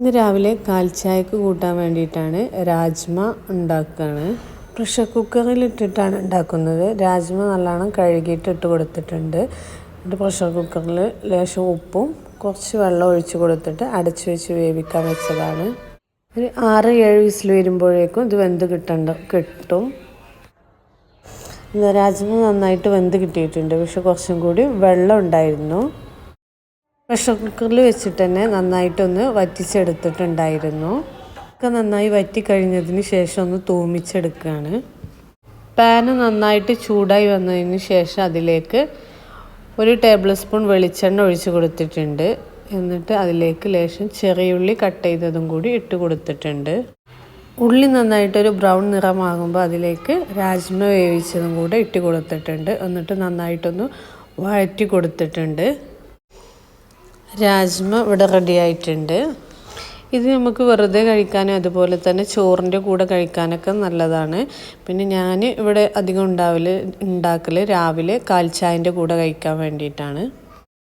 ഇന്ന് രാവിലെ കാൽച്ചായക്ക് കൂട്ടാൻ വേണ്ടിയിട്ടാണ് രാജ്മ ഉണ്ടാക്കുകയാണ്. പ്രഷർ കുക്കറിലിട്ടിട്ടാണ് ഉണ്ടാക്കുന്നത്. രാജ്മ നല്ലോണം കഴുകിയിട്ട് ഇട്ട് കൊടുത്തിട്ടുണ്ട്. എന്നിട്ട് പ്രഷർ കുക്കറിൽ ലേശം ഉപ്പും കുറച്ച് വെള്ളം ഒഴിച്ച് കൊടുത്തിട്ട് അടച്ചു വെച്ച് വേവിക്കാൻ വെച്ചതാണ്. ഒരു 6-7 വിസിൽ വരുമ്പോഴേക്കും ഇത് വെന്ത് കിട്ടും. രാജ്മ നന്നായിട്ട് വെന്ത് കിട്ടിയിട്ടുണ്ട്. പക്ഷെ കുറച്ചും കൂടി വെള്ളം ഉണ്ടായിരുന്നു. പ്രഷർ കുക്കറിൽ വെച്ചിട്ട് തന്നെ നന്നായിട്ടൊന്ന് വറ്റിച്ചെടുത്തിട്ടുണ്ടായിരുന്നു. ഒക്കെ നന്നായി വറ്റി കഴിഞ്ഞതിന് ശേഷം ഒന്ന് തൂമിച്ചെടുക്കുകയാണ്. പാന് നന്നായിട്ട് ചൂടായി വന്നതിന് ശേഷം അതിലേക്ക് 1 ടേബിൾ സ്പൂൺ വെളിച്ചെണ്ണ ഒഴിച്ച് കൊടുത്തിട്ടുണ്ട്. എന്നിട്ട് അതിലേക്ക് ലേശം ചെറിയുള്ളി കട്ട് ചെയ്തതും കൂടി ഇട്ട് കൊടുത്തിട്ടുണ്ട്. ഉള്ളി നന്നായിട്ടൊരു ബ്രൗൺ നിറമാകുമ്പോൾ അതിലേക്ക് രാജ്മ വേവിച്ചതും കൂടെ ഇട്ട് കൊടുത്തിട്ടുണ്ട്. എന്നിട്ട് നന്നായിട്ടൊന്ന് വഴറ്റി കൊടുത്തിട്ടുണ്ട്. രാജ്മ ഇവിടെ റെഡി ആയിട്ടുണ്ട്. ഇത് നമുക്ക് വെറുതെ കഴിക്കാനും അതുപോലെ തന്നെ ചോറിൻ്റെ കൂടെ കഴിക്കാനൊക്കെ നല്ലതാണ്. പിന്നെ ഞാൻ ഇവിടെ അധികം ഉണ്ടാക്കൽ രാവിലെ കാൽച്ചായൻ്റെ കൂടെ കഴിക്കാൻ വേണ്ടിയിട്ടാണ്.